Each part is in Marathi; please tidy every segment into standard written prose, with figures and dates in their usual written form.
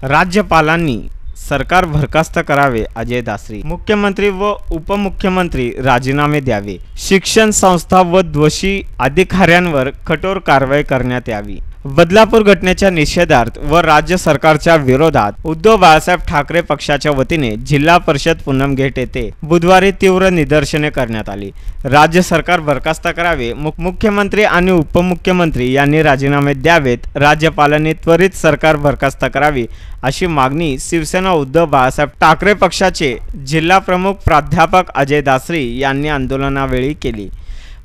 राज्यपालांनी सरकार बरखास्त करावे अजय दासरी, मुख्यमंत्री व उपमुख्यमंत्री राजीनामे द्यावे, शिक्षण संस्था व दोषी अधिकाऱ्यांवर कठोर कारवाई करण्यात यावी। बदलापूर घटनेच्या निषेधार्थ व राज्य सरकारच्या विरोधात उद्धव बाळासाहेब ठाकरे पक्षाच्या वतीने जिल्हा परिषद पूनमगेट येथे बुधवारी तीव्र निदर्शने करण्यात आली। राज्य सरकार बरखास्त करावे, मुख्यमंत्री आणि उपमुख्यमंत्री यांनी राजीनामे द्यावेत, राज्यपालांनी त्वरित सरकार बरखास्त करावी अशी मागणी शिवसेना उद्धव बाळासाहेब ठाकरे पक्षाचे जिल्हा प्रमुख प्राध्यापक अजय दासरी यांनी आंदोलनावेळी केली।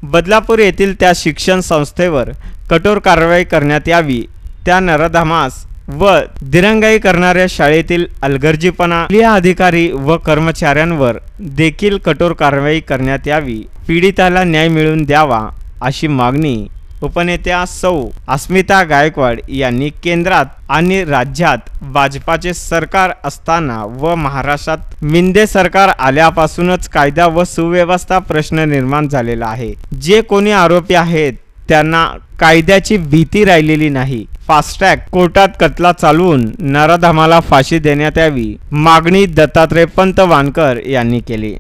बदलापूर येथील त्या शिक्षण संस्थेवर कठोर कारवाई करण्यात यावी, त्या नराधमास व दिरंगाई करणाऱ्या शाळेतील अलगर्जीपणा अधिकारी व कर्मचाऱ्यांवर देखील कठोर कारवाई करण्यात यावी, पीडिताला न्याय मिळवून द्यावा अशी मागणी उपनेत्या सौ अस्मिता गायकवाड यांनी केंद्रात आणि राज्यात भाजपाचे सरकार असताना व महाराष्ट्रात मिंदे सरकार आल्यापासूनच कायदा व सुव्यवस्था प्रश्न निर्माण झालेला आहे। जे कोणी आरोपी आहेत त्यांना कायद्याची भीती राहिलेली नाही। फास्ट ट्रॅक कोर्टात खटला चालवून नराधमाला फाशी देण्यात यावी, मागणी दत्तात्रय पंत वानकर यांनी केली।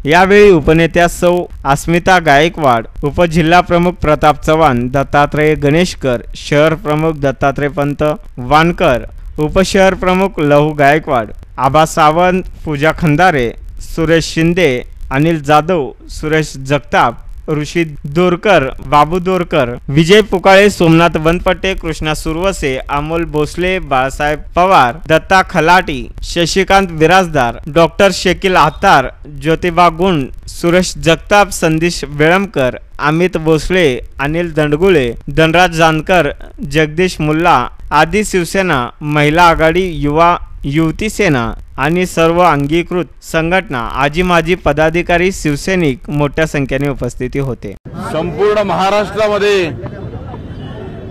यावेळी उपनेत्या सौ अस्मिता गायकवाड, उपजिल्हा प्रमुख प्रताप चव्हाण, दत्तात्रय गणेशकर, शहर प्रमुख दत्तात्रय पंत वानकर, उपशहर प्रमुख लहू गायकवाड, आबा सावंत, पूजा खंदारे, सुरेश शिंदे, अनिल जाधव, सुरेश जगताप, ऋषी दोरकर, बाबू दोरकर, विजय पुकाळे, सोमनाथ वनपट्टे, कृष्णा सुरवसे, अमोल भोसले, बाळासाहेब पवार, दत्ता खलाटी, शशिकांत बिराजदार, डॉक्टर शकील आत्तार, ज्योतिबा गुंड, सुरेश जगताप, संदेश वेळमकर, अमित भोसले, अनिल दंडगुळे, धनराज जानकर, जगदीश मुल्ला आदी शिवसेना, महिला आघाडी, युवा युवती सेना आणि सर्व अंगीकृत संघटना, आजी माजी पदाधिकारी, शिवसैनिक मोठ्या संख्येने उपस्थिती होते। संपूर्ण महाराष्ट्रामध्ये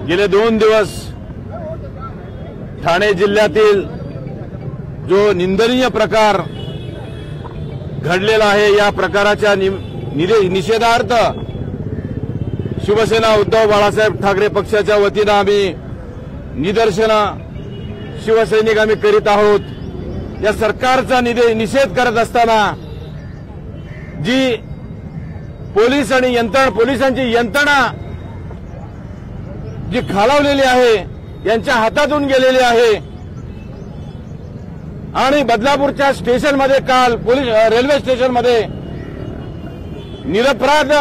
गेले 2 दिवस ठाणे जिल्ह्यातील जो निंदनीय प्रकार घडलेला आहे, या प्रकाराच्या निषेधार्थ शिवसेना उद्धव बाळासाहेब ठाकरे पक्षाच्या वतीने आम्ही निदर्शनं शिवसैनिक आम्ही करीत आहोत। या सरकारचा निषेध करत असताना जी पोलीस आणि पोलिसांची यंत्रणा जी खालावलेली आहे, यांच्या हातातून गेलेली आहे आणि बदलापूरच्या स्टेशनमध्ये काल रेल्वे स्टेशनमध्ये निरपराध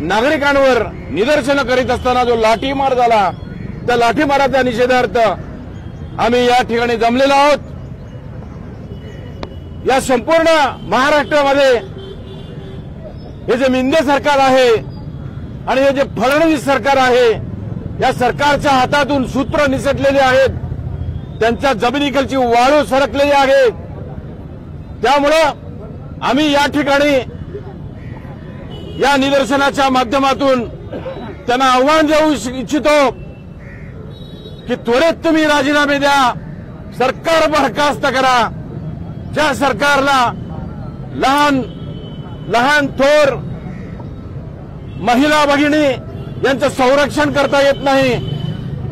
नागरिकांवर निदर्शनं करीत असताना जो लाठीमार झाला, त्या लाठीमाराच्या निषेधार्थ आम्ही या ठिकाणी जमलेलो आहोत। या संपूर्ण महाराष्ट्रामध्ये हे जे मिंदे सरकार आहे आणि हे जे फडणवीस सरकार आहे, या सरकारच्या हातातून सूत्र निसटलेले आहेत, त्यांच्या जमिनीखालची वाळू सरकलेली आहे। त्यामुळं आम्ही या ठिकाणी या निदर्शनाच्या माध्यमातून त्यांना आव्हान देऊ इच्छितो की त्वरित तुम्ही राजीनामे द्या, सरकार बरखास्त करा। ज्या सरकारला लहान थोर महिला भगिनी यांचं संरक्षण करता येत नाही,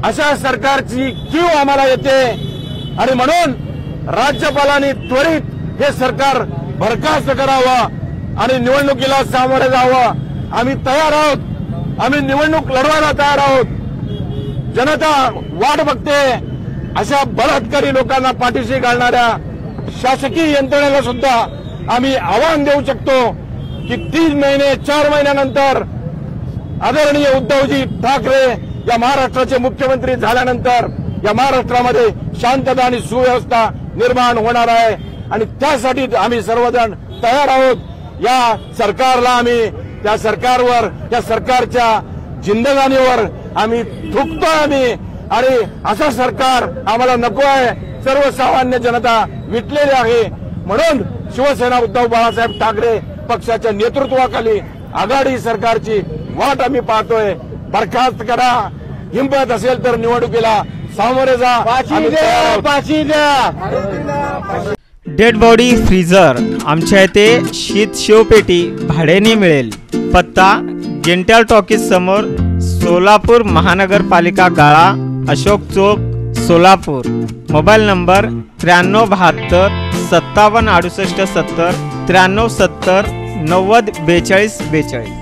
अशा सरकारची कीव आम्हाला येते आणि म्हणून राज्यपालांनी त्वरित हे सरकार बरखास्त करावं आणि निवडणुकीला सामोरे जावं। आम्ही तयार आहोत, आम्ही निवडणूक लढवायला तयार आहोत। जनता वाट बघते, अशा बलात्कारी लोकांना पाठीशी घालणाऱ्या शासकीय यंत्रणेला सुद्धा आम्ही आव्हान देऊ शकतो की 3 महिने 4 महिन्यानंतर आदरणीय उद्धवजी ठाकरे या महाराष्ट्राचे मुख्यमंत्री झाल्यानंतर या महाराष्ट्रामध्ये शांतता आणि सुव्यवस्था निर्माण होणार आहे आणि त्यासाठी आम्ही सर्वजण तयार आहोत। या सरकारला आम्ही त्या सरकारवर, त्या सरकारच्या जिंदगानीवर आम्ही थुकतोय आम्ही आणि असं सरकार आम्हाला नको आहे। सर्वसामान्य जनता विटलेली आहे, म्हणून शिवसेना उद्धव बाळासाहेब ठाकरे पक्षाच्या नेतृत्वाखाली आघाडी सरकारची वाट आम्ही पाहतोय। बरखास्त करा, हिंमत असेल तर निवडणुकीला सामोरे जा, फाशी द्या। डेड बॉडी फ्रीजर आमच्या येथे शीत शिवपेटी भाड्याने मिळेल। पत्ता जेंटल टॉकीज समोर, सोलापूर महानगरपालिका गाळा, अशोक चौक, सोलापूर। Mobile number 9372 5768 70 9370 90 42 42.